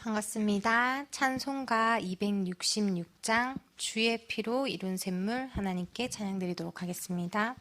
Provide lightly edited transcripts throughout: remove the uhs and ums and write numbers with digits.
반갑습니다. 찬송가 266장 주의 피로 이룬 샘물 하나님께 찬양드리도록 하겠습니다.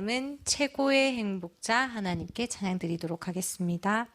다음은 최고의 행복자 하나님께 찬양드리도록 하겠습니다.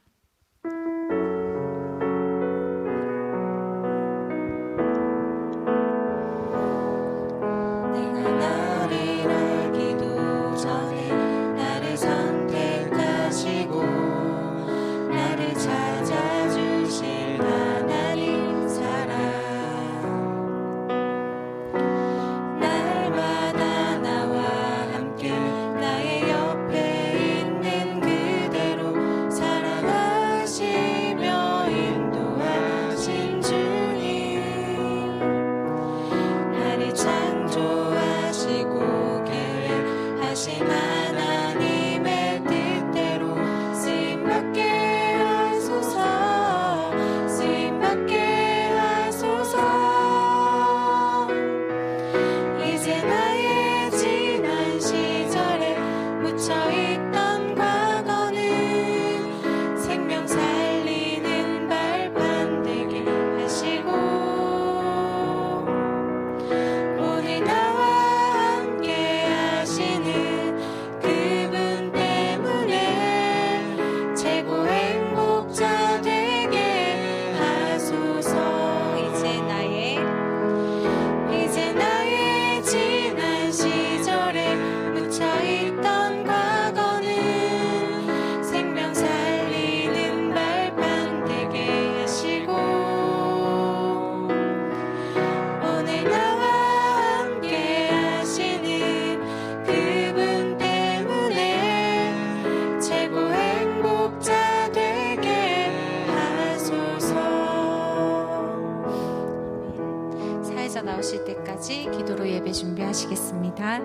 나오실 때까지 기도로 예배 준비하시겠습니다.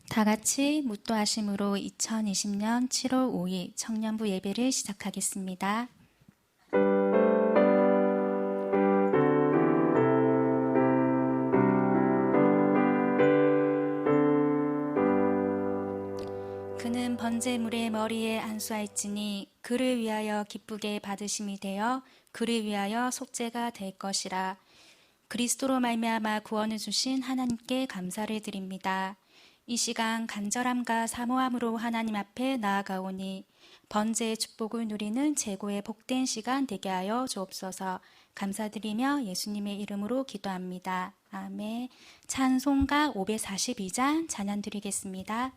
다 같이 묻도하심으로 2020년 7월 5일 청년부 예배를 시작하겠습니다. 그는 번제물의 머리에 안수하였으니 그를 위하여 기쁘게 받으심이 되어 그를 위하여 속죄가 될 것이라. 그리스도로 말미암아 구원을 주신 하나님께 감사를 드립니다. 이 시간 간절함과 사모함으로 하나님 앞에 나아가오니 번제의 축복을 누리는 최고의 복된 시간 되게 하여 주옵소서. 감사드리며 예수님의 이름으로 기도합니다. 아멘. 찬송가 542장 찬양 드리겠습니다.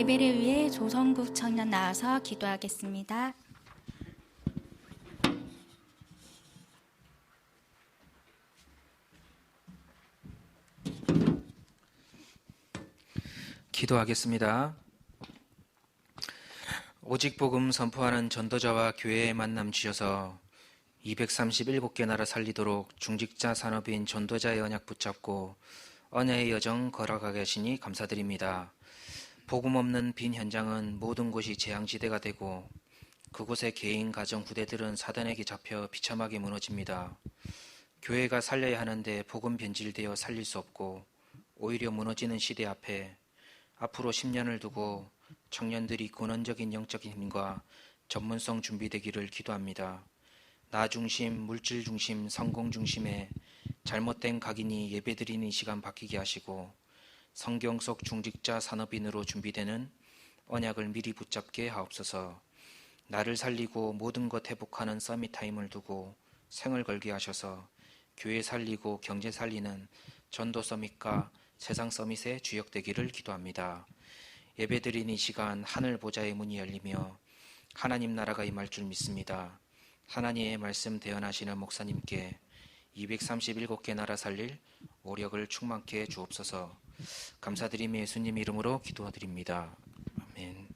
예배를 위해 조성국 청년 나와서 기도하겠습니다. 기도하겠습니다. 오직 복음 선포하는 전도자와 교회의 만남 주셔서 237개 나라 살리도록 중직자 산업인 전도자의 언약 붙잡고 언야의 여정 걸어가게 하시니 감사드립니다. 복음 없는 빈 현장은 모든 곳이 재앙지대가 되고 그곳의 개인, 가정, 부대들은 사단에게 잡혀 비참하게 무너집니다. 교회가 살려야 하는데 복음 변질되어 살릴 수 없고 오히려 무너지는 시대 앞에 앞으로 10년을 두고 청년들이 근원적인 영적인 힘과 전문성 준비되기를 기도합니다. 나 중심, 물질 중심, 성공 중심의 잘못된 각인이 예배드리는 시간 바뀌게 하시고 성경 속 중직자 산업인으로 준비되는 언약을 미리 붙잡게 하옵소서. 나를 살리고 모든 것 회복하는 서밋 타임을 두고 생을 걸게 하셔서 교회 살리고 경제 살리는 전도 서밋과 세상 서밋의 주역되기를 기도합니다. 예배드리는 이 시간 하늘 보좌의 문이 열리며 하나님 나라가 임할 줄 믿습니다. 하나님의 말씀 대언하시는 목사님께 237개 나라 살릴 오력을 충만케 주옵소서. 감사드리며 예수님 이름으로 기도드립니다. 아멘.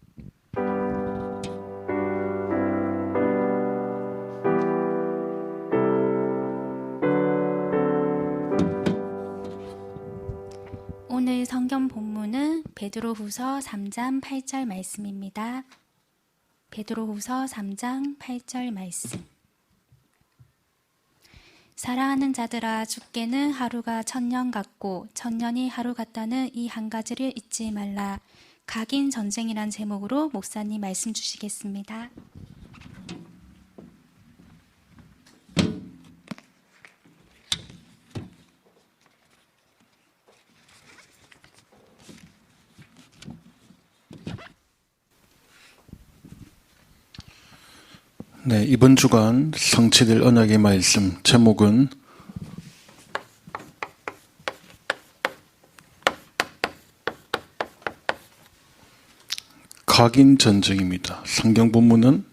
오늘 성경 본문은 베드로후서 3장 8절 말씀입니다. 베드로후서 3장 8절 말씀. 사랑하는 자들아, 주께는 하루가 천년 같고 천년이 하루 같다는 이 한 가지를 잊지 말라. 각인 전쟁이란 제목으로 목사님 말씀 주시겠습니다. 네, 이번 주간 성취될 언약의 말씀 제목은 각인 전쟁입니다. 성경 본문은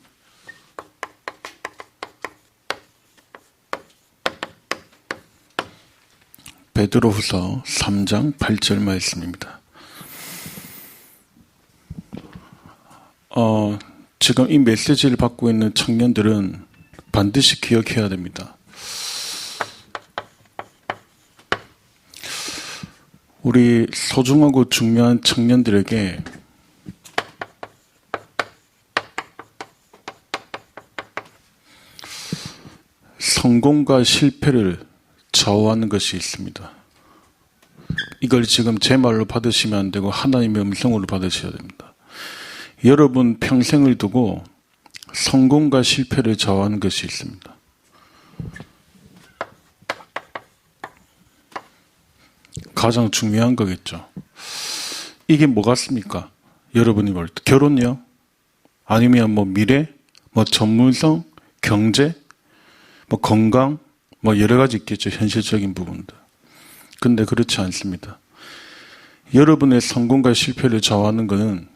베드로후서 3장 8절 말씀입니다. 지금 이 메시지를 받고 있는 청년들은 반드시 기억해야 됩니다. 우리 소중하고 중요한 청년들에게 성공과 실패를 좌우하는 것이 있습니다. 이걸 지금 제 말로 받으시면 안 되고 하나님의 음성으로 받으셔야 됩니다. 여러분 평생을 두고 성공과 실패를 좌우하는 것이 있습니다. 가장 중요한 거겠죠. 이게 뭐 같습니까? 여러분이 볼 때 결혼요? 아니면 뭐 미래? 뭐 전문성? 경제? 뭐 건강? 뭐 여러 가지 있겠죠. 현실적인 부분들. 근데 그렇지 않습니다. 여러분의 성공과 실패를 좌우하는 것은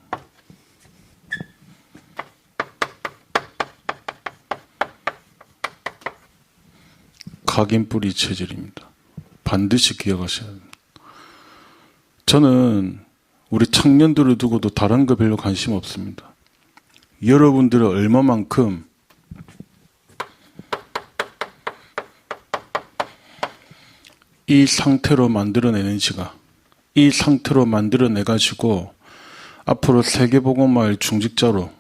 각인 뿌리 체질입니다. 반드시 기억하셔야 됩니다. 저는 우리 청년들을 두고도 다른 거 별로 관심 없습니다. 여러분들은 얼마만큼 이 상태로 만들어내는지가, 이 상태로 만들어내가지고 앞으로 세계복음화의 중직자로,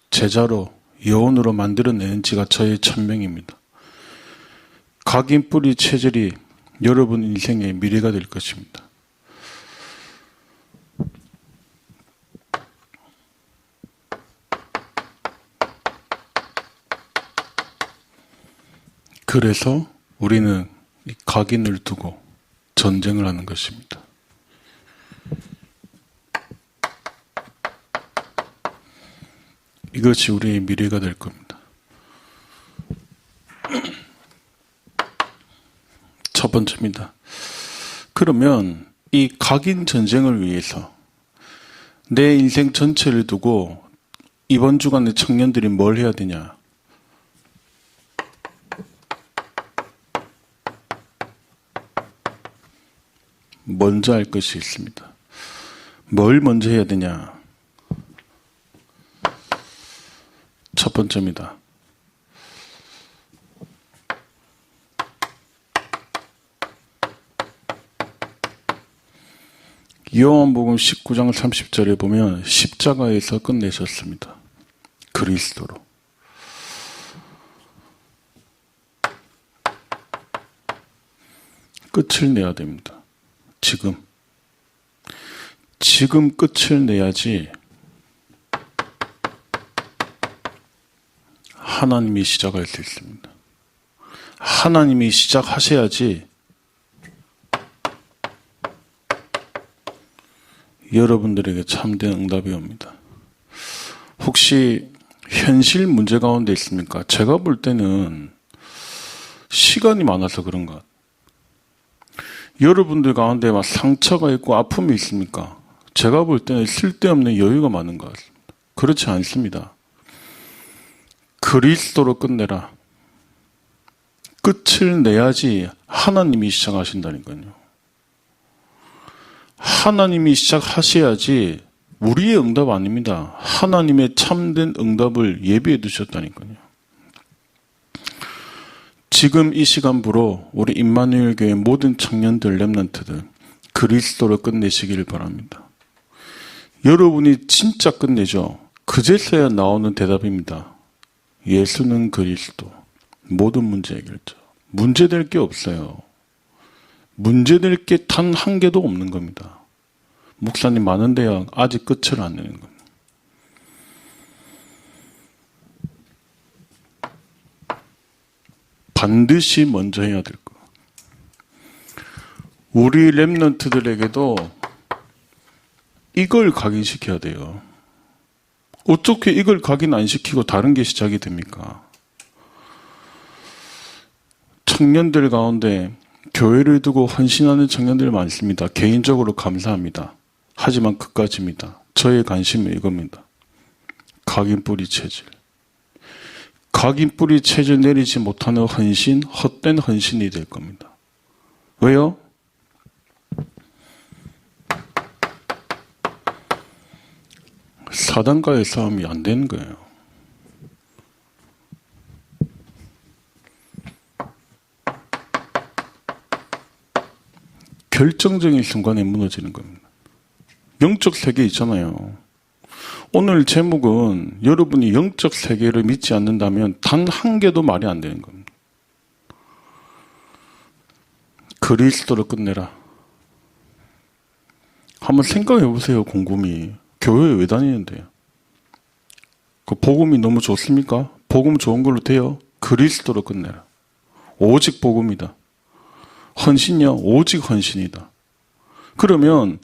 제자로, 여원으로 만들어내는지가 저의 천명입니다. 각인 뿌리 체질이 여러분 인생의 미래가 될 것입니다. 그래서 우리는 이 각인을 두고 전쟁을 하는 것입니다. 이것이 우리의 미래가 될 겁니다. 첫 번째입니다. 그러면 이 각인 전쟁을 위해서 내 인생 전체를 두고 이번 주간에 청년들이 뭘 해야 되냐? 먼저 할 것이 있습니다. 뭘 먼저 해야 되냐? 첫 번째입니다. 요한복음 19장 30절에 보면 십자가에서 끝내셨습니다. 그리스도로. 끝을 내야 됩니다. 지금 끝을 내야지 하나님이 시작할 수 있습니다. 하나님이 시작하셔야지 여러분들에게 참된 응답이 옵니다. 혹시 현실 문제 가운데 있습니까? 제가 볼 때는 시간이 많아서 그런 것 같아요. 여러분들 가운데 막 상처가 있고 아픔이 있습니까? 제가 볼 때는 쓸데없는 여유가 많은 것 같습니다. 그렇지 않습니다. 그리스도로 끝내라. 끝을 내야지 하나님이 시작하신다니까요. 하나님이 시작하셔야지 우리의 응답 아닙니다. 하나님의 참된 응답을 예비해 두셨다니까요. 지금 이 시간부로 우리 임마누엘 교회 모든 청년들, 렘넌트들 그리스도로 끝내시기를 바랍니다. 여러분이 진짜 끝내죠. 그제서야 나오는 대답입니다. 예수는 그리스도. 모든 문제 해결자. 문제될 게 없어요. 문제될 게 단 한 개도 없는 겁니다. 목사님 많은데요. 아직 끝을 안 내는 겁니다. 반드시 먼저 해야 될 거. 우리 렘넌트들에게도 이걸 각인시켜야 돼요. 어떻게 이걸 각인 안 시키고 다른 게 시작이 됩니까? 청년들 가운데 교회를 두고 헌신하는 청년들 많습니다. 개인적으로 감사합니다. 하지만 그까지입니다. 저의 관심은 이겁니다. 각인 뿌리 체질. 각인 뿌리 체질 내리지 못하는 헌신, 헛된 헌신이 될 겁니다. 왜요? 사단과의 싸움이 안 되는 거예요. 결정적인 순간에 무너지는 겁니다. 영적 세계 있잖아요. 오늘 제목은 여러분이 영적 세계를 믿지 않는다면 단 한 개도 말이 안 되는 겁니다. 그리스도를 끝내라. 한번 생각해 보세요. 곰곰이. 교회에 왜 다니는데요? 그 복음이 너무 좋습니까? 복음 좋은 걸로 돼요. 그리스도를 끝내라. 오직 복음이다. 헌신이요? 오직 헌신이다. 그러면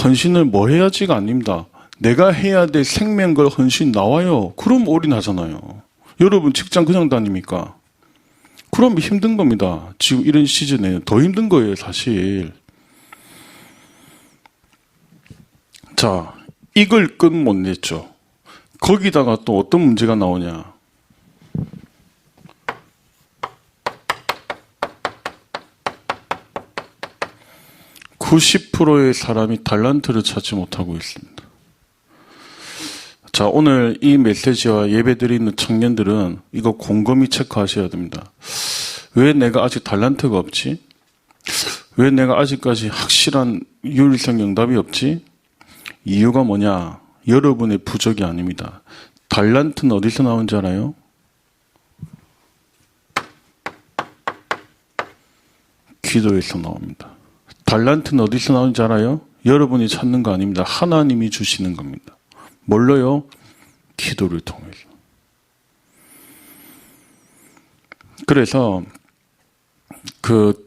헌신을 뭐 해야지가 아닙니다. 내가 해야 될 생명 걸 헌신 나와요. 그럼 올인하잖아요. 여러분 직장 그냥 다닙니까? 그럼 힘든 겁니다. 지금 이런 시즌에 더 힘든 거예요, 사실. 자, 이걸 끝 못 냈죠. 거기다가 또 어떤 문제가 나오냐. 90%의 사람이 달란트를 찾지 못하고 있습니다. 자, 오늘 이 메시지와 예배 드리는 청년들은 이거 곰곰이 체크하셔야 됩니다. 왜 내가 아직 달란트가 없지? 왜 내가 아직까지 확실한 유일성 응답이 없지? 이유가 뭐냐? 여러분의 부족이 아닙니다. 달란트는 어디서 나온지 알아요? 기도에서 나옵니다. 달란트는 어디서 나오는지 알아요? 여러분이 찾는 거 아닙니다. 하나님이 주시는 겁니다. 뭘로요? 기도를 통해서. 그래서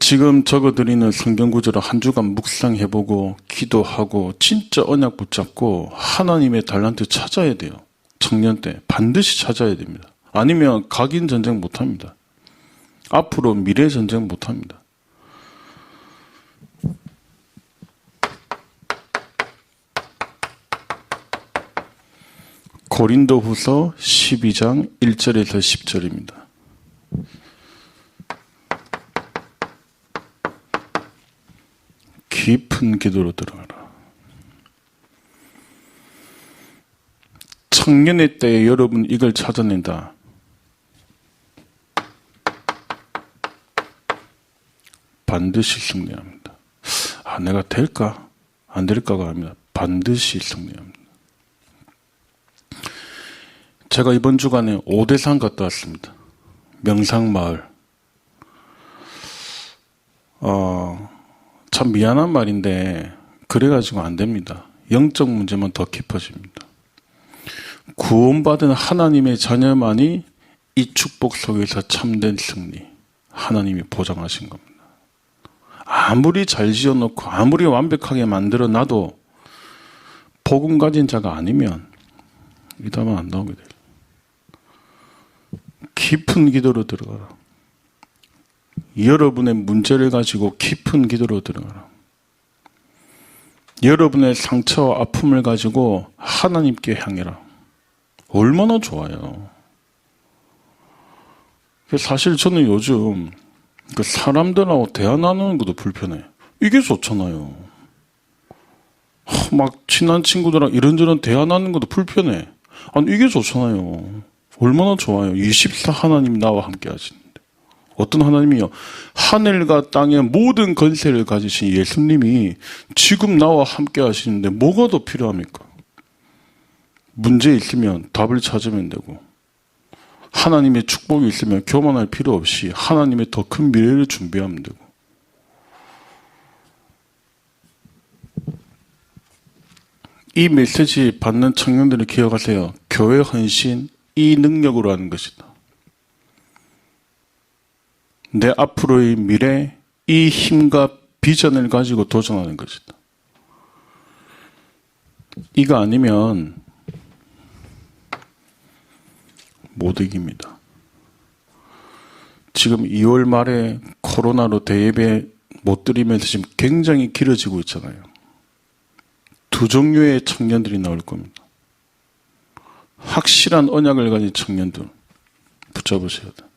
지금 적어드리는 성경 구절을 한 주간 묵상해보고 기도하고 진짜 언약 붙잡고 하나님의 달란트 찾아야 돼요. 청년 때 반드시 찾아야 됩니다. 아니면 각인 전쟁 못합니다. 앞으로 미래 전쟁 못합니다. 고린도후서 12장 1절에서 10절입니다. 깊은 기도로 들어가라. 청년의 때에 여러분 이걸 찾아낸다. 반드시 승리합니다. 아, 내가 될까? 안 될까가 아니라 반드시 승리합니다. 제가 이번 주간에 오대산 갔다 왔습니다. 명상마을. 참 미안한 말인데 그래가지고 안 됩니다. 영적 문제만 더 깊어집니다. 구원받은 하나님의 자녀만이 이 축복 속에서 참된 승리 하나님이 보장하신 겁니다. 아무리 잘 지어놓고 아무리 완벽하게 만들어놔도 복음 가진 자가 아니면 이 답은 안 나오게 돼요. 깊은 기도로 들어가라. 여러분의 문제를 가지고 깊은 기도로 들어가라. 여러분의 상처와 아픔을 가지고 하나님께 향해라. 얼마나 좋아요. 사실 저는 요즘 사람들하고 대화 나누는 것도 불편해. 이게 좋잖아요. 막 친한 친구들랑 이런저런 대화 나누는 것도 불편해. 아니 이게 좋잖아요. 얼마나 좋아요. 24 하나님이 나와 함께 하시는데. 어떤 하나님이요? 하늘과 땅의 모든 권세를 가지신 예수님이 지금 나와 함께 하시는데 뭐가 더 필요합니까? 문제 있으면 답을 찾으면 되고 하나님의 축복이 있으면 교만할 필요 없이 하나님의 더 큰 미래를 준비하면 되고 이 메시지 받는 청년들을 기억하세요. 교회 헌신 이 능력으로 하는 것이다. 내 앞으로의 미래 이 힘과 비전을 가지고 도전하는 것이다. 이거 아니면 못 이깁니다. 지금 2월 말에 코로나로 대예배 못 드리면서 지금 굉장히 길어지고 있잖아요. 두 종류의 청년들이 나올 겁니다. 확실한 언약을 가진 청년들 붙잡으셔야 돼요.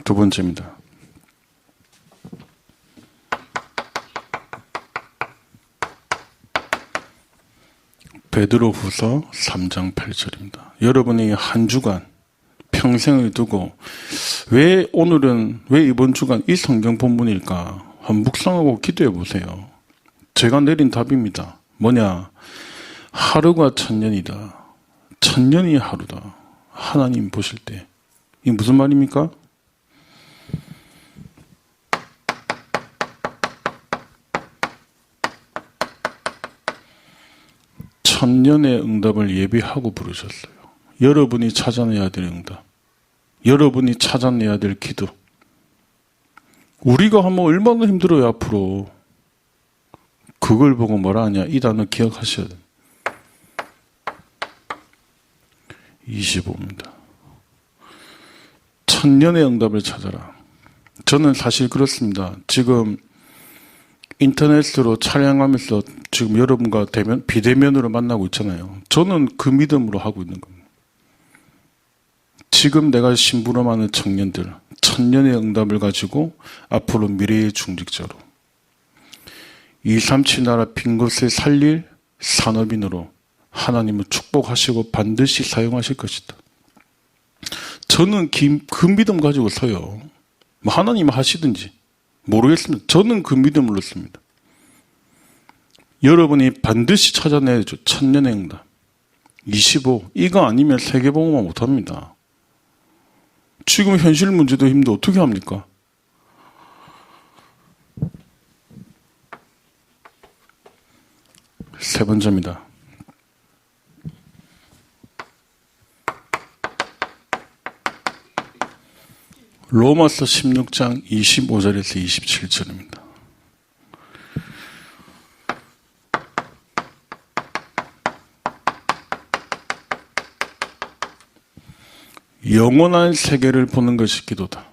두 번째입니다. 베드로후서 3장 8절입니다. 여러분이 한 주간 평생을 두고 왜 이번 주간 이 성경 본문일까? 한번 묵상하고 기도해 보세요. 제가 내린 답입니다. 뭐냐? 하루가 천년이다. 천년이 하루다. 하나님 보실 때. 이게 무슨 말입니까? 천년의 응답을 예비하고 부르셨어요. 여러분이 찾아내야 될 응답. 여러분이 찾아내야 될 기도. 우리가 하면 얼마나 힘들어요, 앞으로. 그걸 보고 뭐라 하냐? 이 단어 기억하셔야 돼요. 25입니다. 천년의 응답을 찾아라. 저는 사실 그렇습니다. 지금 인터넷으로 촬영하면서 지금 여러분과 비대면으로 만나고 있잖아요. 저는 그 믿음으로 하고 있는 겁니다. 지금 내가 심부름하는 청년들, 천년의 응답을 가지고 앞으로 미래의 중직자로 237 나라 빈 곳에 살릴 산업인으로 하나님은 축복하시고 반드시 사용하실 것이다. 저는 그 믿음 가지고 서요. 뭐 하나님 하시든지 모르겠습니다. 저는 그 믿음으로 씁니다. 여러분이 반드시 찾아내야죠. 천년의 응답. 25. 이거 아니면 세계복음화 못합니다. 지금 현실 문제도 힘든데 어떻게 합니까? 세 번째입니다. 로마서 16장 25절에서 27절입니다. 영원한 세계를 보는 것이 기도다.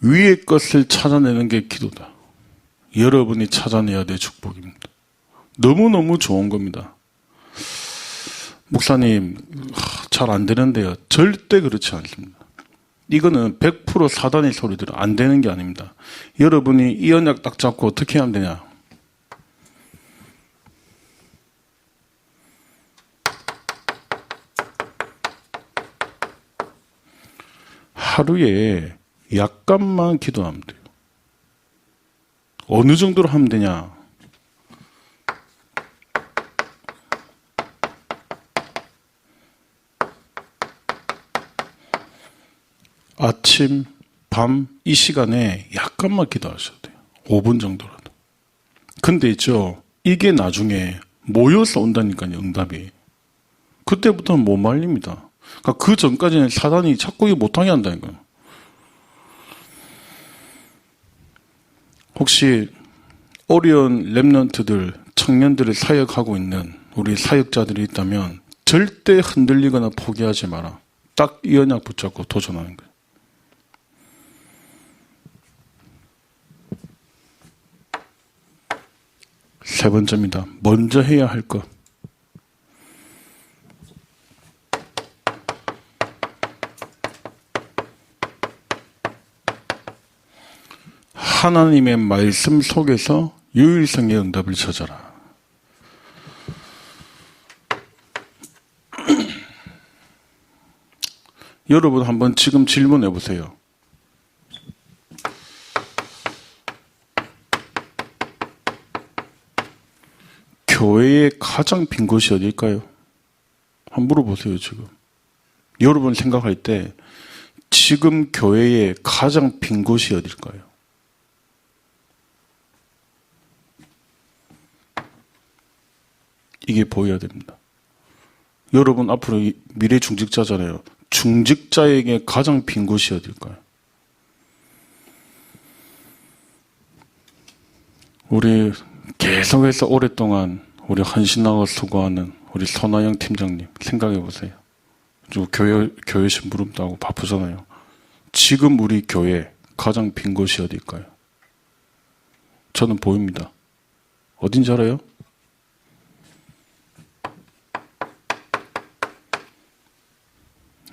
위의 것을 찾아내는 게 기도다. 여러분이 찾아내야 될 축복입니다. 너무너무 좋은 겁니다. 목사님, 잘 안 되는데요. 절대 그렇지 않습니다. 이거는 100% 사단의 소리대로 안 되는 게 아닙니다. 여러분이 이 언약 딱 잡고 어떻게 하면 되냐? 하루에 약간만 기도하면 돼요. 어느 정도로 하면 되냐? 아침, 밤 이 시간에 약간만 기도하셔도 돼요. 5분 정도라도. 근데 있죠, 이게 나중에 모여서 온다니까요, 응답이. 그때부터는 못 말립니다. 그러니까 그 전까지는 사단이 자꾸 못하게 한다니까요. 혹시 어려운 렘넌트들, 청년들을 사역하고 있는 우리 사역자들이 있다면 절대 흔들리거나 포기하지 마라. 딱 이 언약 붙잡고 도전하는 거예요. 세 번째입니다. 먼저 해야 할 것. 하나님의 말씀 속에서 유일성의 응답을 찾아라. 여러분 한번 지금 질문해 보세요. 교회에 가장 빈 곳이 어딜까요? 한번 물어보세요, 지금. 여러분 생각할 때 지금 교회에 가장 빈 곳이 어딜까요? 이게 보여야 됩니다. 여러분 앞으로 미래 중직자잖아요. 중직자에게 가장 빈 곳이 어딜까요? 우리 계속해서 오랫동안 우리 헌신하고 수고하는 우리 손아영 팀장님 생각해 보세요. 교회 심부름도 하고 바쁘잖아요. 지금 우리 교회 가장 빈 곳이 어딜까요? 저는 보입니다. 어딘지 알아요?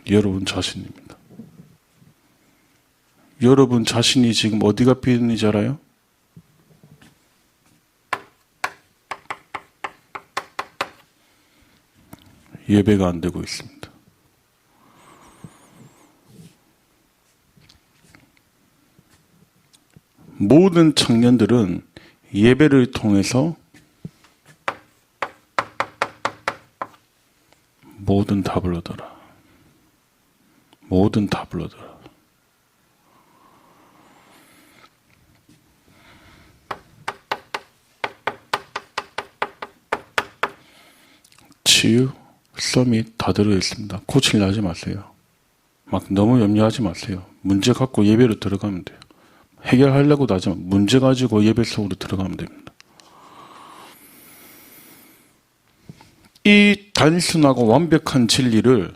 여러분 자신입니다. 여러분 자신이 지금 어디가 비는지 알아요? 예배가 안 되고 있습니다. 모든 청년들은 예배를 통해서 모든 답을 얻어라. 모든 답을 얻어라. 치유, 서밋 다 들어있습니다. 고치려 하지 마세요. 막 너무 염려하지 마세요. 문제 갖고 예배로 들어가면 돼요. 해결하려고도 하지 마. 문제 가지고 예배 속으로 들어가면 됩니다. 이 단순하고 완벽한 진리를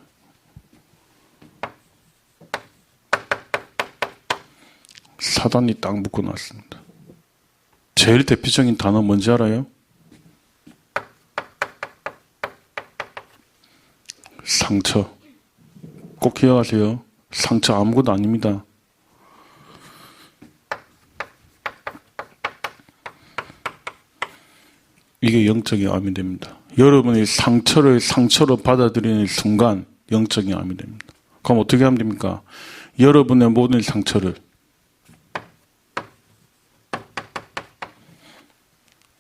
사단이 딱 묶어놨습니다. 제일 대표적인 단어 뭔지 알아요? 상처. 꼭 기억하세요. 상처 아무것도 아닙니다. 이게 영적인 암이 됩니다. 여러분이 상처를 상처로 받아들이는 순간 영적인 암이 됩니다. 그럼 어떻게 하면 됩니까? 여러분의 모든 상처를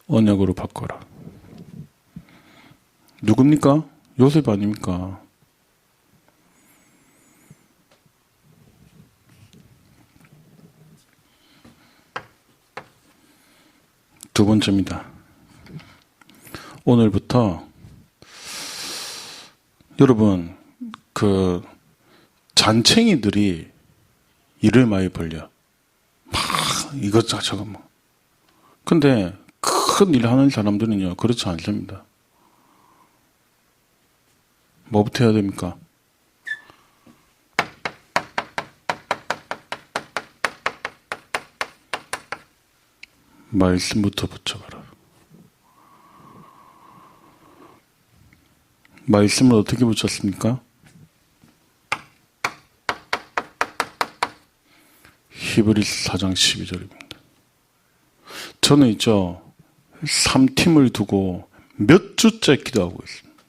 언약으로 바꿔라. 누굽니까? 요셉 아닙니까? 두 번째입니다. 오늘부터 여러분 잔챙이들이 일을 많이 벌려. 막 이것저것 뭐. 근데 큰 일 하는 사람들은요 그렇지 않습니다. 뭐부터 해야 됩니까? 말씀부터 붙여봐라. 말씀을 어떻게 붙였습니까? 히브리서 4장 12절입니다. 저는 3팀을 두고 몇 주째 기도하고 있습니다.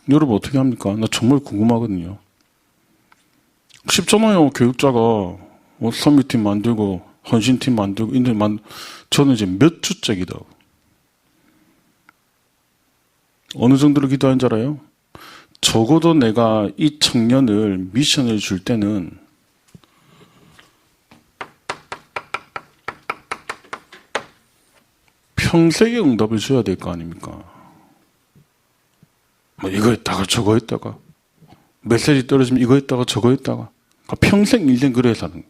여러분 어떻게 합니까? 나 정말 궁금하거든요. 쉽잖아요. 교육자가 서밋팀 만들고 헌신팀 만들고 저는 이제 몇 주째 기도하고. 어느 정도로 기도하는지 알아요? 적어도 내가 이 청년을 미션을 줄 때는 평생의 응답을 줘야 될 거 아닙니까? 뭐 이거 했다가 저거 했다가 메시지 떨어지면 이거 했다가 저거 했다가 평생 인생 그래 사는 거예요.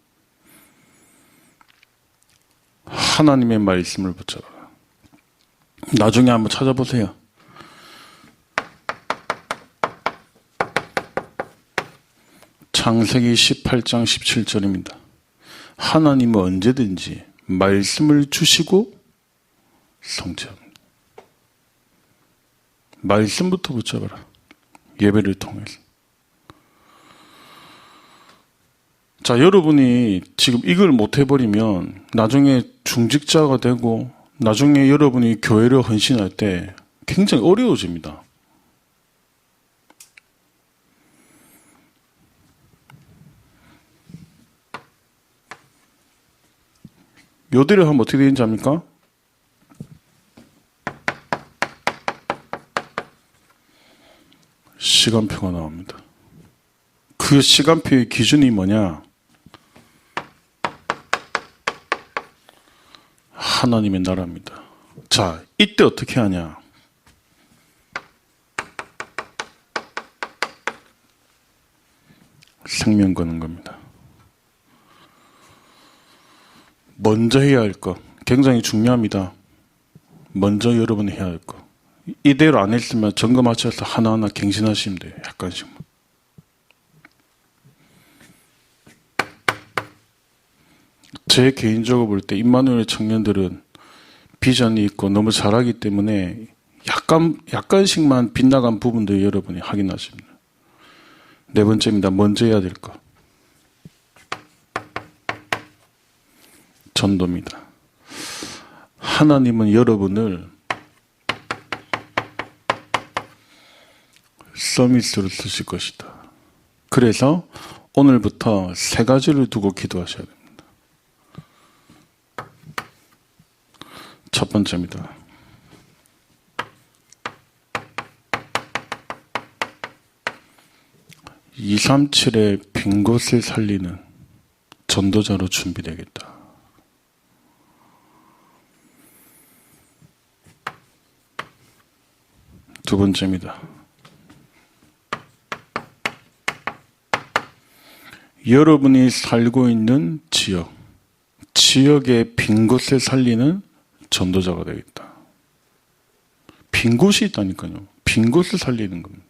하나님의 말씀을 붙잡아. 나중에 한번 찾아보세요. 창세기 18장 17절입니다. 하나님은 언제든지 말씀을 주시고 성취합니다. 말씀부터 붙잡아라. 예배를 통해서. 자, 여러분이 지금 이걸 못 해버리면 나중에 중직자가 되고 나중에 여러분이 교회를 헌신할 때 굉장히 어려워집니다. 요대로 하면 어떻게 되는지 압니까? 시간표가 나옵니다. 그 시간표의 기준이 뭐냐? 하나님의 나라입니다. 자, 이때 어떻게 하냐? 생명 거는 겁니다. 먼저 해야 할 것, 굉장히 중요합니다. 먼저 여러분이 해야 할 거. 이대로 안 했으면 점검하셔서 하나하나 갱신하시면 돼요. 약간씩만. 제 개인적으로 볼 때 임마누엘 청년들은 비전이 있고 너무 잘하기 때문에 약간씩만 빗나간 부분들 여러분이 확인하십니다. 네 번째입니다. 먼저 해야 될 거. 전도입니다. 하나님은 여러분을 서밋으로 쓰실 것이다. 그래서 오늘부터 세 가지를 두고 기도하셔야 됩니다. 첫 번째입니다. (237의) 빈 곳을 살리는 전도자로 준비되겠다. 두 번째입니다. 여러분이 살고 있는 지역의 빈 곳을 살리는 전도자가 되겠다. 빈 곳이 있다니까요. 빈 곳을 살리는 겁니다.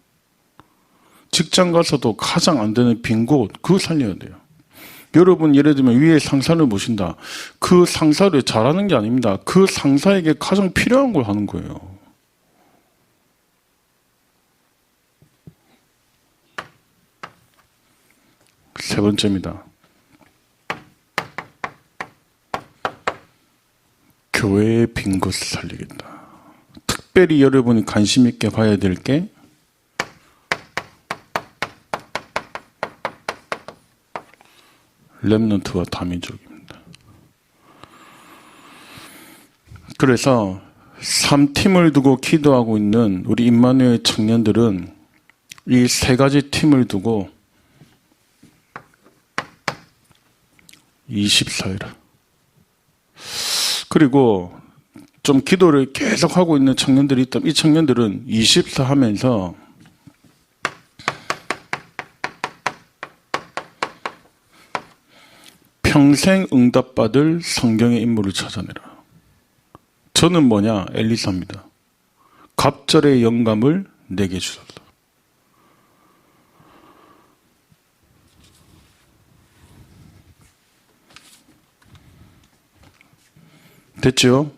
직장 가서도 가장 안 되는 빈 곳, 그거 살려야 돼요. 여러분 예를 들면 위에 상사를 모신다. 그 상사를 잘하는 게 아닙니다. 그 상사에게 가장 필요한 걸 하는 거예요. 세 번째입니다. 교회의 빈 곳을 살리겠다. 특별히 여러분이 관심 있게 봐야 될 게 렘넌트와 다민족입니다. 그래서 3팀을 두고 기도하고 있는 우리 임마누엘 청년들은 이 세 가지 팀을 두고 24일. 그리고 좀 기도를 계속 하고 있는 청년들이 있다면 이 청년들은 24 하면서 평생 응답받을 성경의 인물을 찾아내라. 저는 뭐냐? 엘리사입니다. 갑절의 영감을 내게 주소서. 됐죠?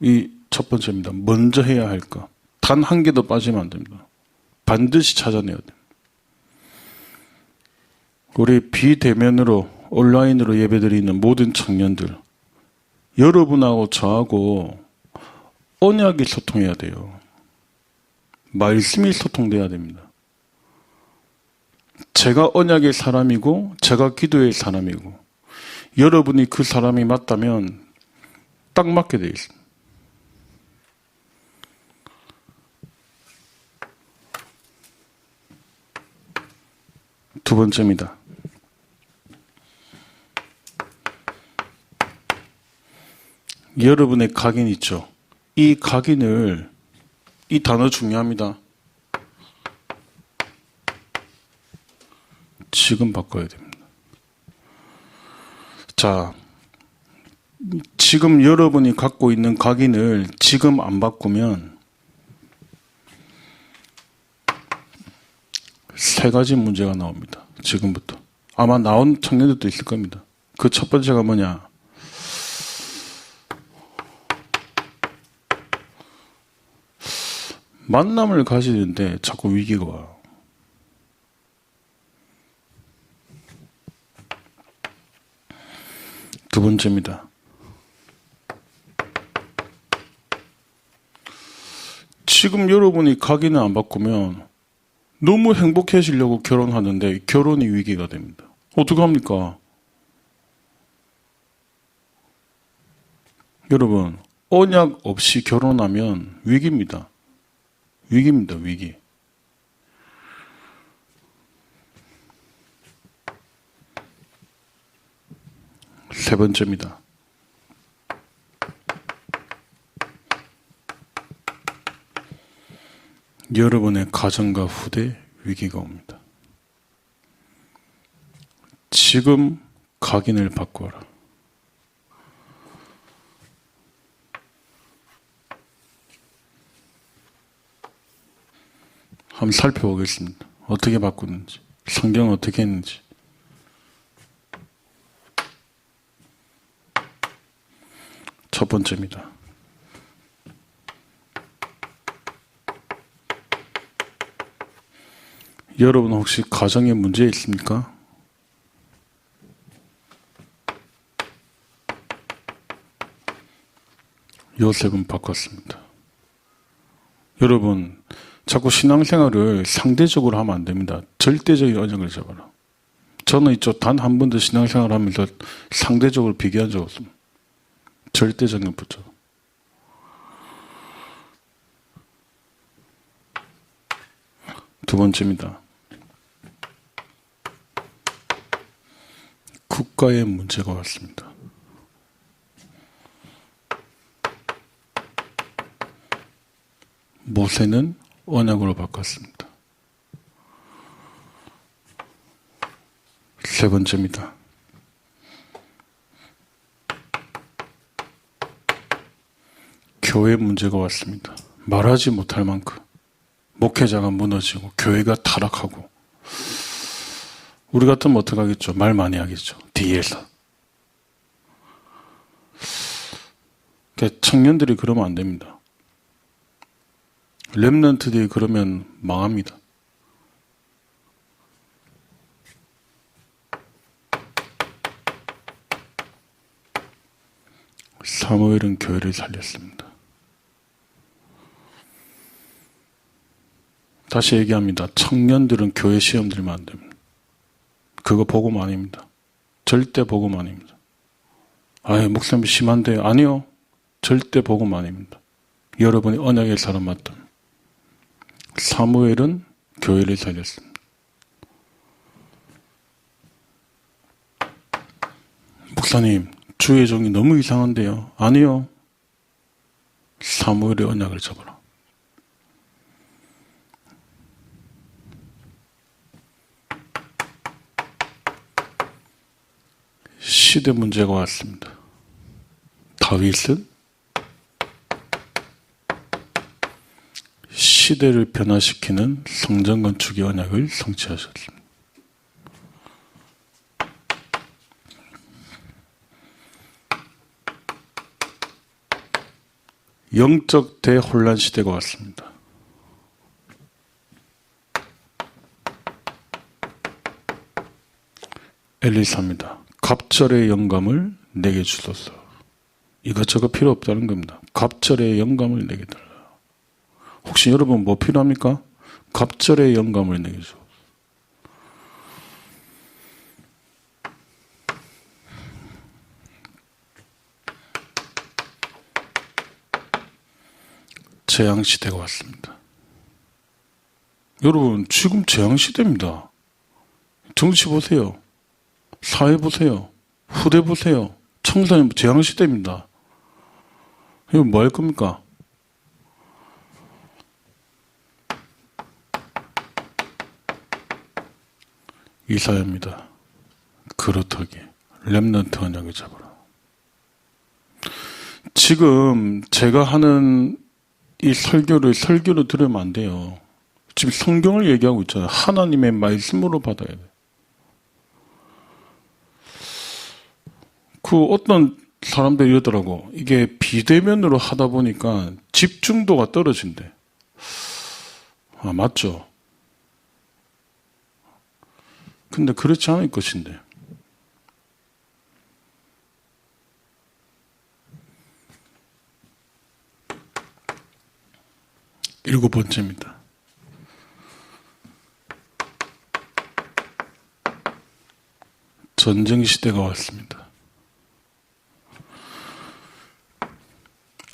이 첫 번째입니다. 먼저 해야 할 것. 단 한 개도 빠지면 안 됩니다. 반드시 찾아내야 됩니다. 우리 비대면으로 온라인으로 예배드리는 모든 청년들, 여러분하고 저하고 언약이 소통해야 돼요. 말씀이 소통돼야 됩니다. 제가 언약의 사람이고 제가 기도의 사람이고 여러분이 그 사람이 맞다면 딱 맞게 되어 있습니다. 두 번째입니다. 여러분의 각인 있죠? 이 각인을, 이 단어 중요합니다. 지금 바꿔야 됩니다. 자, 지금 여러분이 갖고 있는 각인을 지금 안 바꾸면 세 가지 문제가 나옵니다. 지금부터. 아마 나온 청년들도 있을 겁니다. 그 첫 번째가 뭐냐? 만남을 가지는데 자꾸 위기가 와요. 두 번째입니다. 지금 여러분이 각인을 안 바꾸면 너무 행복해지려고 결혼하는데 결혼이 위기가 됩니다. 어떡합니까? 여러분, 언약 없이 결혼하면 위기입니다. 위기입니다, 위기. 세 번째입니다. 여러분의 가정과 후대 위기가 옵니다. 지금 각인을 바꿔라. 한번 살펴보겠습니다. 어떻게 바꾸는지, 성경은 어떻게 했는지. 첫 번째입니다. 여러분 혹시 가정에 문제 있습니까? 요셉은 바꿨습니다. 여러분 자꾸 신앙생활을 상대적으로 하면 안 됩니다. 절대적인 언약을 잡아라. 저는 이쪽 단 한 번도 신앙생활을 하면서 상대적으로 비교한 적 없습니다. 절대적인 것 붙여. 두 번째입니다. 국가에 문제가 왔습니다. 모세는 언약으로 바꿨습니다. 세 번째입니다. 교회 문제가 왔습니다. 말하지 못할 만큼 목회자가 무너지고 교회가 타락하고 우리 같으면 어떡하겠죠? 말 많이 하겠죠. 뒤에서. 그러니까 청년들이 그러면 안 됩니다. 렘넌트들이 그러면 망합니다. 사무엘은 교회를 살렸습니다. 다시 얘기합니다. 청년들은 교회 시험 들면 안 됩니다. 그거 복음 아닙니다. 절대 복음 아닙니다. 아유, 목사님 심한데. 아니요. 절대 복음 아닙니다. 여러분이 언약의 사람 맞다면. 사무엘은 교회를 살렸습니다. 목사님, 주의 종이 너무 이상한데요. 아니요. 사무엘의 언약을 잡아라. 시대 문제가 왔습니다. 다윗은 시대를 변화시키는 성전 건축의 언약을 성취하셨습니다. 영적 대혼란 시대가 왔습니다. 엘리사입니다. 갑절의 영감을 내게 주소서. 이것저것 필요 없다는 겁니다. 갑절의 영감을 내게 달라. 혹시 여러분 뭐 필요합니까? 갑절의 영감을 내게 주소서. 재앙시대가 왔습니다. 여러분 지금 재앙시대입니다. 정치 보세요. 사회 보세요. 후대 보세요. 청소년 재앙시대입니다. 이거 뭐 할 겁니까? 이사야입니다. 그렇다기 렘넌트 언약을 잡아라. 지금 제가 하는 이 설교로 들으면 안 돼요. 지금 성경을 얘기하고 있잖아요. 하나님의 말씀으로 받아야 돼요. 그 어떤 사람들이 이러더라고. 이게 비대면으로 하다 보니까 집중도가 떨어진대. 아, 맞죠? 근데 그렇지 않을 것인데. 일곱 번째입니다. 전쟁 시대가 왔습니다.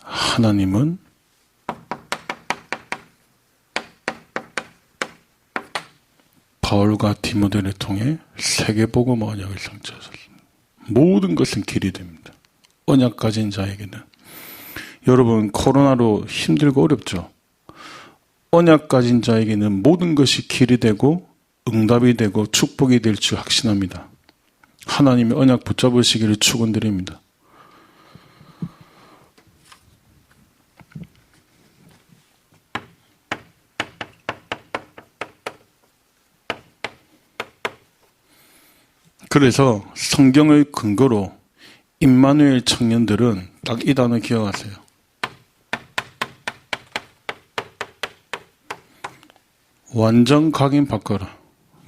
하나님은 바울과 디모데를 통해 세계복음 언약을 성취하셨습니다. 모든 것은 길이 됩니다. 언약 가진 자에게는. 여러분 코로나로 힘들고 어렵죠? 언약 가진 자에게는 모든 것이 길이 되고 응답이 되고 축복이 될 줄 확신합니다. 하나님의 언약 붙잡으시기를 축원드립니다. 그래서 성경의 근거로 임마누엘 청년들은 딱 이 단어 기억하세요. 완전 각인 바꿔라.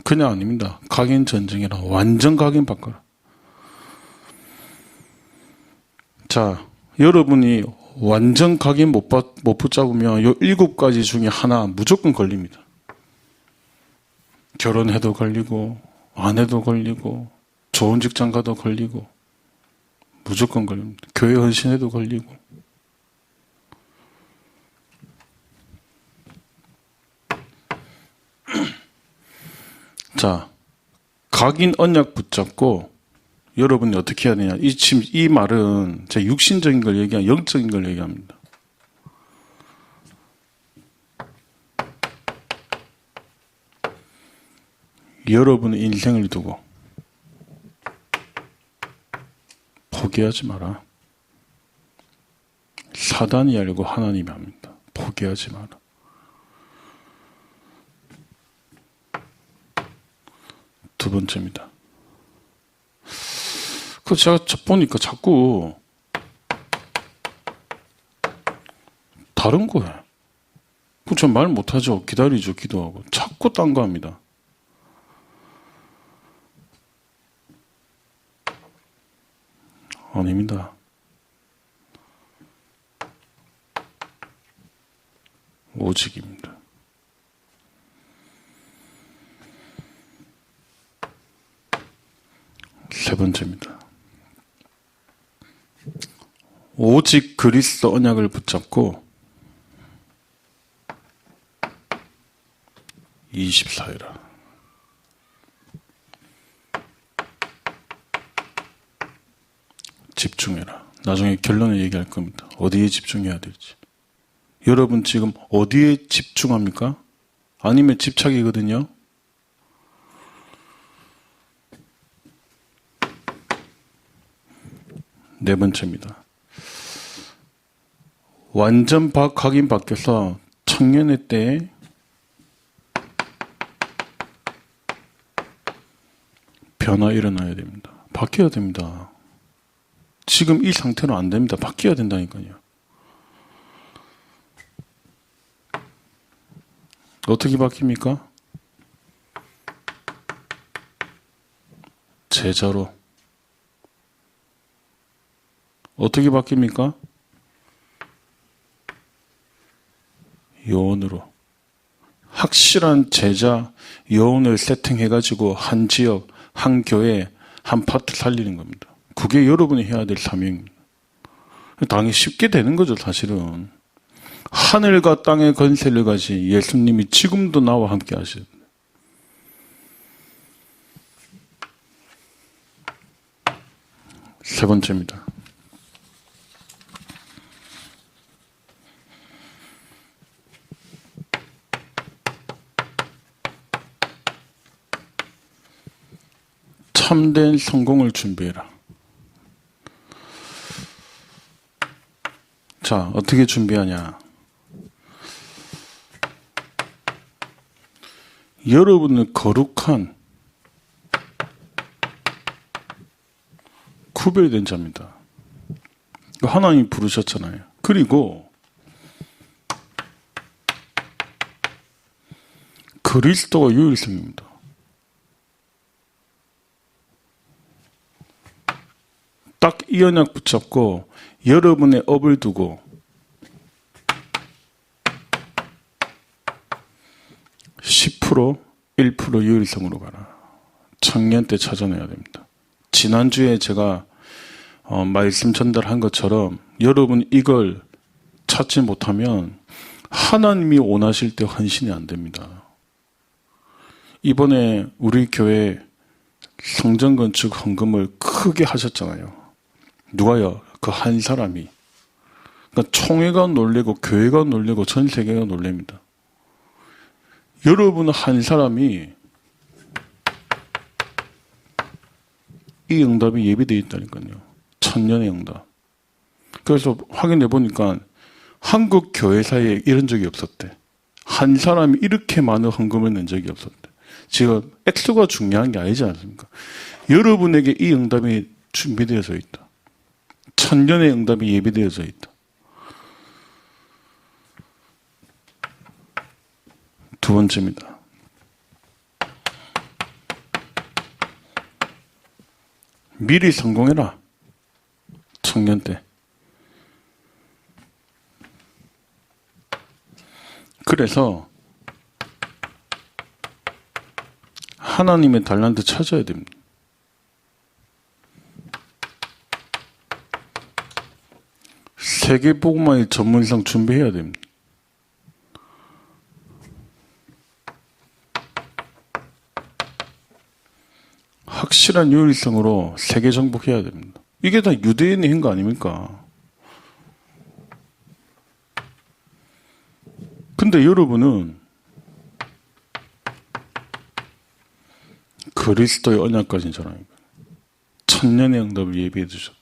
그냥 아닙니다. 각인 전쟁이라 완전 각인 바꿔라. 자, 여러분이 완전 각인 못 붙잡으면 요 7가지 중에 하나 무조건 걸립니다. 결혼해도 걸리고 안 해도 걸리고 좋은 직장 가도 걸리고 무조건 걸립니다. 교회 헌신해도 걸리고. 자, 각인 언약 붙잡고 여러분이 어떻게 해야 되냐. 이 말은 제 육신적인 걸 얘기하는 영적인 걸 얘기합니다. 여러분의 인생을 두고 포기하지 마라. 사단이 알고 하나님이 합니다. 포기하지 마라. 두 번째입니다. 그 제가 보니까 자꾸 다른 거예요. 전 말 못하죠. 기다리죠. 기도하고. 자꾸 딴 거 합니다. 아닙니다. 오직입니다. 세 번째입니다. 오직 그리스도 언약을 붙잡고 24회라. 집중해라. 나중에 결론을 얘기할 겁니다. 어디에 집중해야 될지. 여러분 지금 어디에 집중합니까? 아니면 집착이거든요. 네 번째입니다. 완전 각인 바뀌어서 청년의 때에 변화 일어나야 됩니다. 바뀌어야 됩니다. 지금 이 상태로 안 됩니다. 바뀌어야 된다니까요. 어떻게 바뀝니까? 제자로. 어떻게 바뀝니까? 요원으로. 확실한 제자, 요원을 세팅해가지고 한 지역, 한 교회, 한 파트 살리는 겁니다. 그게 여러분이 해야 될 사명입니다. 당연히 쉽게 되는 거죠, 사실은. 하늘과 땅의 권세를 가진 예수님이 지금도 나와 함께 하셔요. 세 번째입니다. 참된 성공을 준비해라. 자, 어떻게 준비하냐? 여러분은 거룩한 구별된 자입니다. 하나님이 부르셨잖아요. 그리고 그리스도가 유일성입니다. 딱 이 언약 붙잡고 여러분의 업을 두고 10%, 1% 유일성으로 가라. 청년 때 찾아내야 됩니다. 지난주에 제가 말씀 전달한 것처럼 여러분 이걸 찾지 못하면 하나님이 원하실 때 헌신이 안 됩니다. 이번에 우리 교회 성전 건축 헌금을 크게 하셨잖아요. 누가요? 그 한 사람이. 그러니까 총회가 놀래고 교회가 놀래고 전 세계가 놀랍니다. 여러분 한 사람이 이 응답이 예비되어 있다니까요. 천년의 응답. 그래서 확인해 보니까 한국 교회사에 이런 적이 없었대. 한 사람이 이렇게 많은 헌금을 낸 적이 없었대. 지금 액수가 중요한 게 아니지 않습니까? 여러분에게 이 응답이 준비되어져 있다. 천년의 응답이 예비되어져 있다. 두 번째입니다. 미리 성공해라. 청년 때. 그래서 하나님의 달란트 찾아야 됩니다. 세계복음화의 전문성 준비해야 됩니다. 확실한 유일성으로 세계 정복해야 됩니다. 이게 다 유대인의 한 거 아닙니까? 근데 여러분은 그리스도의 언약 가진 사람입니다. 천년의 응답을 예비해 두셨다.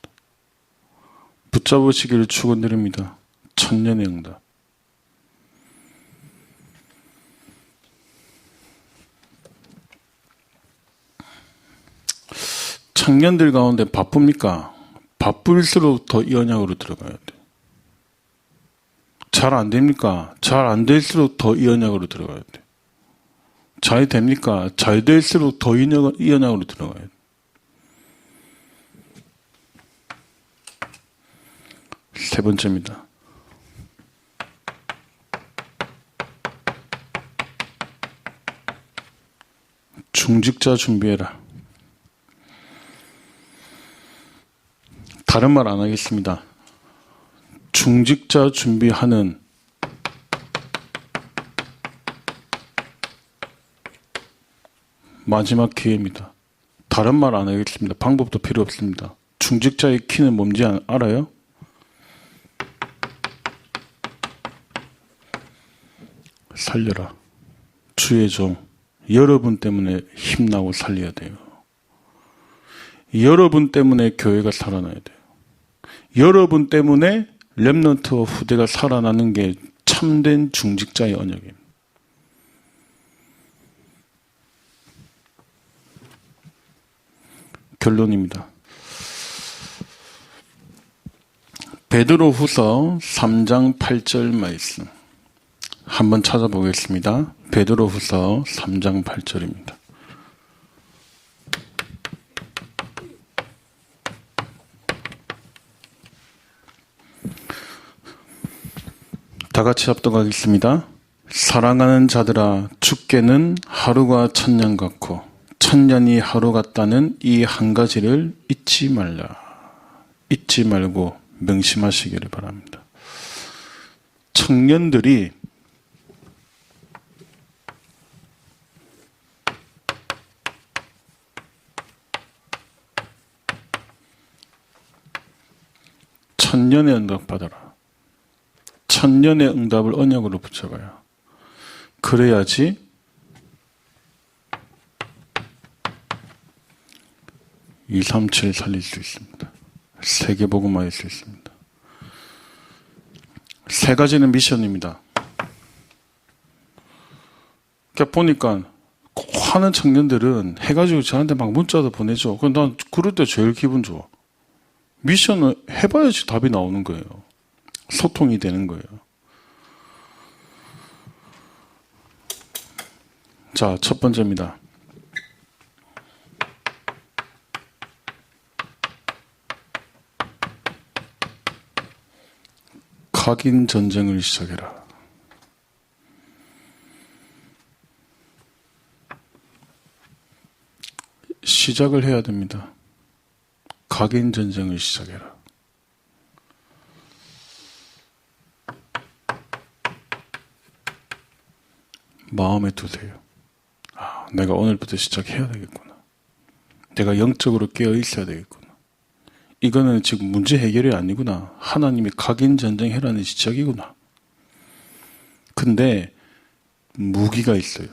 붙잡으시기를 축원드립니다. 천년의 응답. 청년들 가운데 바쁩니까? 바쁠수록 더 이 언약으로 들어가야 돼. 잘 안 됩니까? 잘 안 될수록 더 이 언약으로 들어가야 돼. 잘 됩니까? 잘 될수록 더 이 언약으로 들어가야 돼. 세 번째입니다. 중직자 준비해라. 다른 말 안 하겠습니다. 중직자 준비하는 마지막 기회입니다. 다른 말 안 하겠습니다. 방법도 필요 없습니다. 중직자의 키는 뭔지 알아요? 살려라. 주의 종. 여러분 때문에 힘나고 살려야 돼요. 여러분 때문에 교회가 살아나야 돼요. 여러분 때문에 렘넌트와 후대가 살아나는 게 참된 중직자의 언약입니다. 결론입니다. 베드로후서 3장 8절 말씀 한번 찾아보겠습니다. 베드로후서 3장 8절입니다. 다 같이 합독하겠습니다. 사랑하는 자들아, 주께는 하루가 천년 같고 천년이 하루 같다는 이 한 가지를 잊지 말라. 잊지 말고 명심하시기를 바랍니다. 청년들이 천년의 응답 받아라. 천년의 응답을 언약으로 붙잡아요. 그래야지 (237) 살릴 수 있습니다. 세계복음화할 수 있습니다. 세 가지는 미션입니다. 그러니까 보니까 하는 청년들은 해가지고 저한테 막 문자도 보내줘. 난 그럴 때 제일 기분 좋아. 미션을 해봐야지 답이 나오는 거예요. 소통이 되는 거예요. 자, 첫 번째입니다. 각인 전쟁을 시작해라. 시작을 해야 됩니다. 각인 전쟁을 시작해라. 마음에 두세요. 아, 내가 오늘부터 시작해야 되겠구나. 내가 영적으로 깨어 있어야 되겠구나. 이거는 지금 문제 해결이 아니구나. 하나님이 각인 전쟁해라는 시작이구나. 근데 무기가 있어요.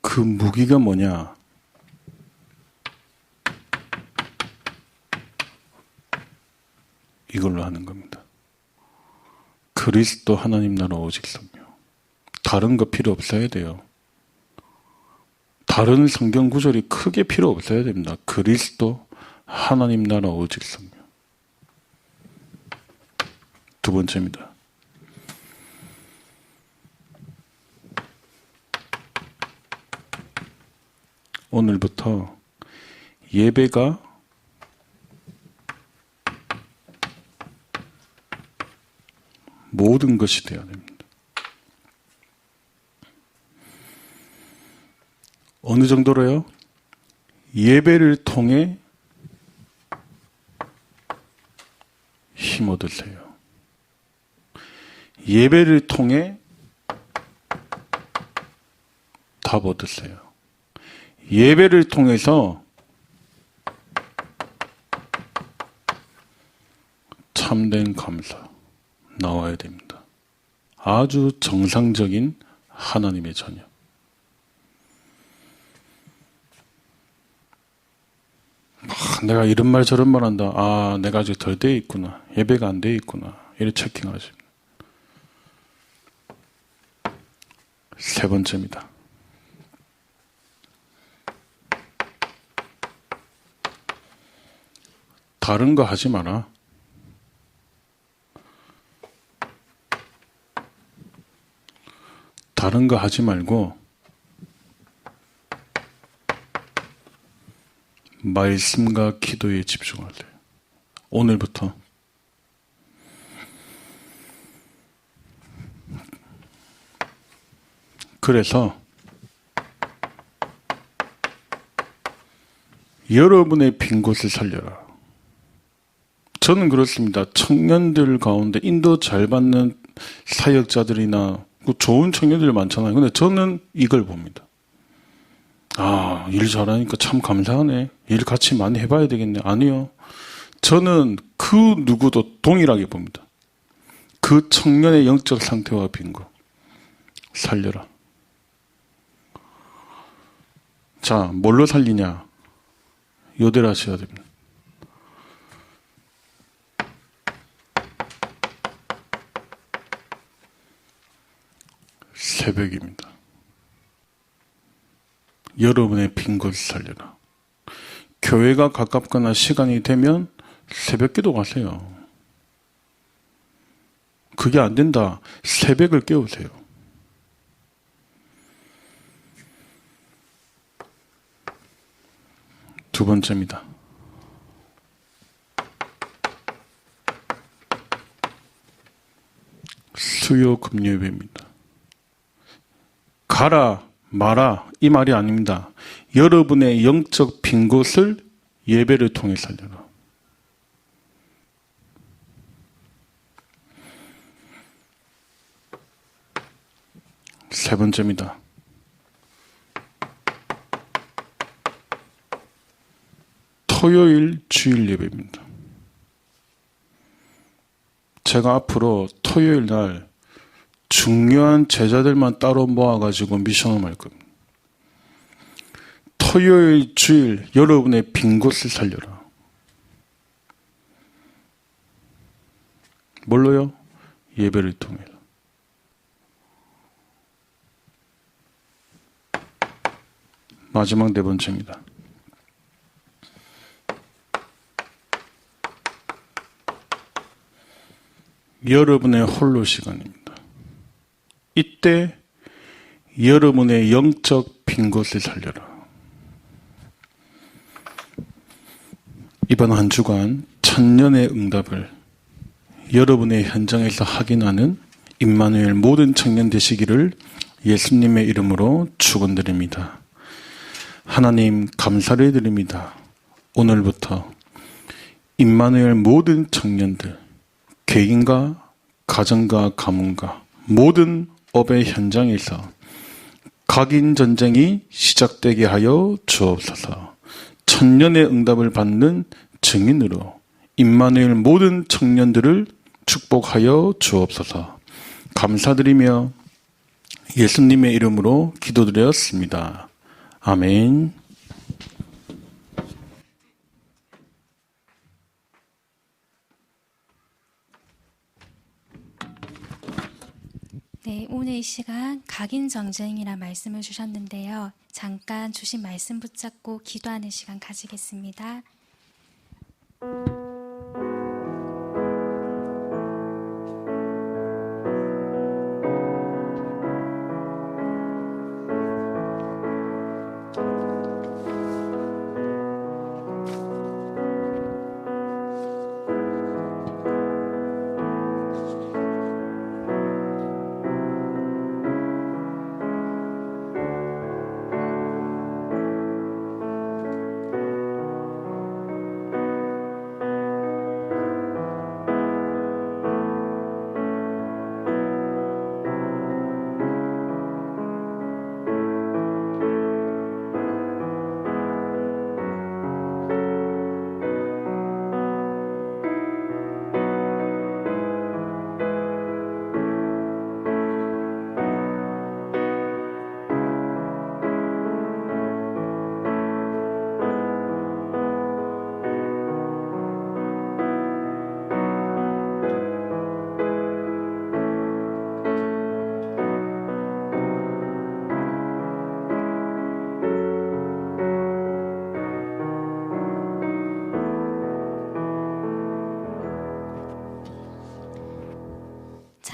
그 무기가 뭐냐? 이걸로 하는 겁니다. 그리스도 하나님 나라 오직 섬요. 다른 거 필요 없어야 돼요. 다른 성경 구절이 크게 필요 없어야 됩니다. 그리스도, 하나님 나라 오직 성령. 두 번째입니다. 오늘부터 예배가 모든 것이 되어야 됩니다. 어느 정도로요? 예배를 통해 힘 얻으세요. 예배를 통해 답 얻으세요. 예배를 통해서 참된 감사 나와야 됩니다. 아주 정상적인 하나님의 자녀. 내가 이런 말 저런 말 한다. 아, 내가 아직 덜 돼 있구나. 예배가 안 돼 있구나. 이렇게 체킹하십니다. 세 번째입니다. 다른 거 하지 마라. 다른 거 하지 말고 말씀과 기도에 집중하세요. 오늘부터. 그래서 여러분의 빈 곳을 살려라. 저는 그렇습니다. 청년들 가운데 인도 잘 받는 사역자들이나 좋은 청년들 많잖아요. 근데 저는 이걸 봅니다. 아, 일 잘하니까 참 감사하네. 일 같이 많이 해봐야 되겠네. 아니요. 저는 그 누구도 동일하게 봅니다. 그 청년의 영적 상태와 빈곳 살려라. 자, 뭘로 살리냐? 요대로 하셔야 됩니다. 새벽입니다. 여러분의 빈 곳을 살려라. 교회가 가깝거나 시간이 되면 새벽 기도 가세요. 그게 안 된다. 새벽을 깨우세요. 두 번째입니다. 수요 금요 예배입니다. 가라 마라 이 말이 아닙니다. 여러분의 영적 빈 곳을 예배를 통해 살려라. 세 번째입니다. 토요일 주일 예배입니다. 제가 앞으로 토요일 날 중요한 제자들만 따로 모아가지고 미션을 할 겁니다. 토요일 주일 여러분의 빈 곳을 살려라. 뭘로요? 예배를 통해서. 마지막 네 번째입니다. 여러분의 홀로 시간입니다. 이때 여러분의 영적 빈 곳을 살려라. 이번 한 주간 천년의 응답을 여러분의 현장에서 확인하는 임마누엘 모든 청년 되시기를 예수님의 이름으로 축원드립니다. 하나님 감사를 드립니다. 오늘부터 임마누엘 모든 청년들 개인과 가정과 가문과 모든 업의 현장에서 각인 전쟁이 시작되게 하여 주옵소서. 천년의 응답을 받는 증인으로 임마누엘 모든 청년들을 축복하여 주옵소서. 감사드리며 예수님의 이름으로 기도드렸습니다. 아멘. 네, 오늘 이 시간 각인 전쟁이라 말씀을 주셨는데요. 잠깐 주신 말씀 붙잡고 기도하는 시간 가지겠습니다.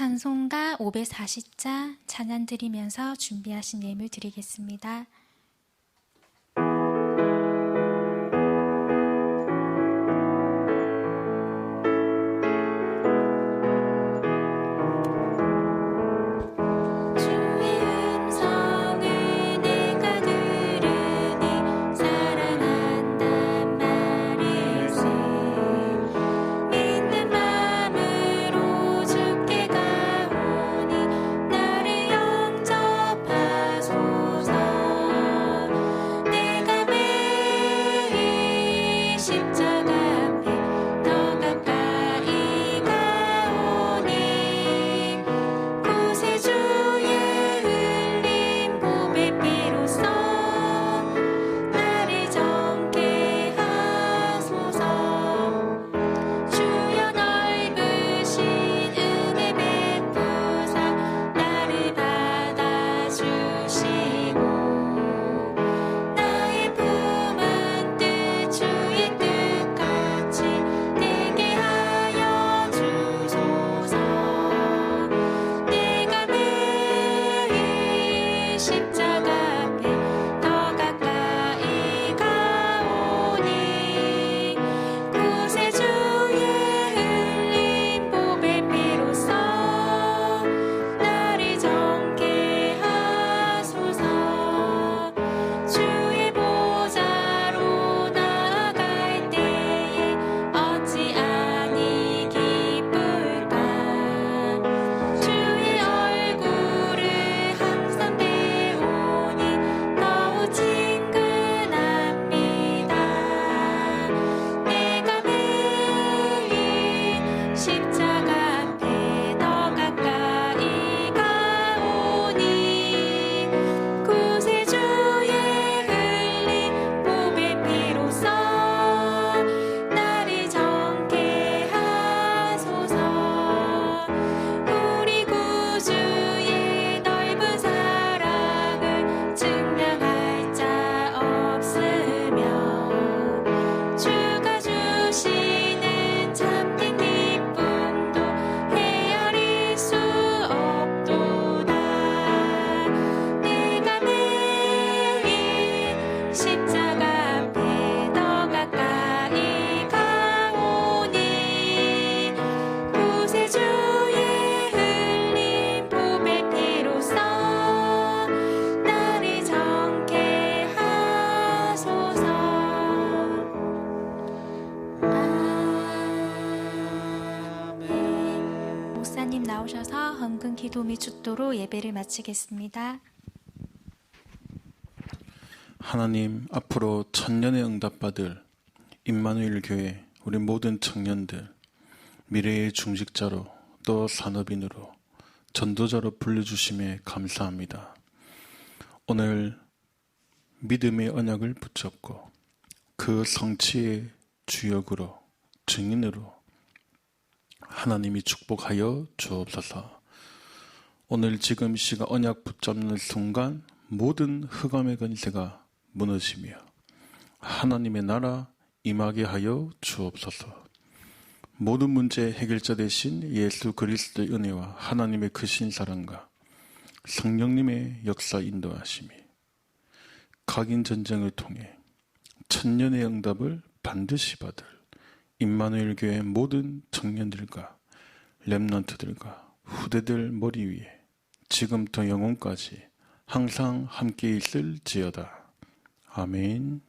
찬송가 540자 찬양 드리면서 준비하신 예물 드리겠습니다. 나오셔서 헌금 기도 및 축도로 예배를 마치겠습니다. 하나님, 앞으로 천년의 응답받을 임마누엘 교회 우리 모든 청년들 미래의 중직자로 또 산업인으로 전도자로 불러주심에 감사합니다. 오늘 믿음의 언약을 붙잡고 그 성취의 주역으로 증인으로 하나님이 축복하여 주옵소서. 오늘 지금 시가 언약 붙잡는 순간 모든 흑암의 권세가 무너지며 하나님의 나라 임하게 하여 주옵소서. 모든 문제의 해결자 되신 예수 그리스도의 은혜와 하나님의 크신 사랑과 성령님의 역사 인도하심이 각인 전쟁을 통해 천년의 응답을 반드시 받을 임마누엘 교회 모든 청년들과 렘넌트들과 후대들 머리 위에 지금부터 영원까지 항상 함께 있을지어다. 아멘.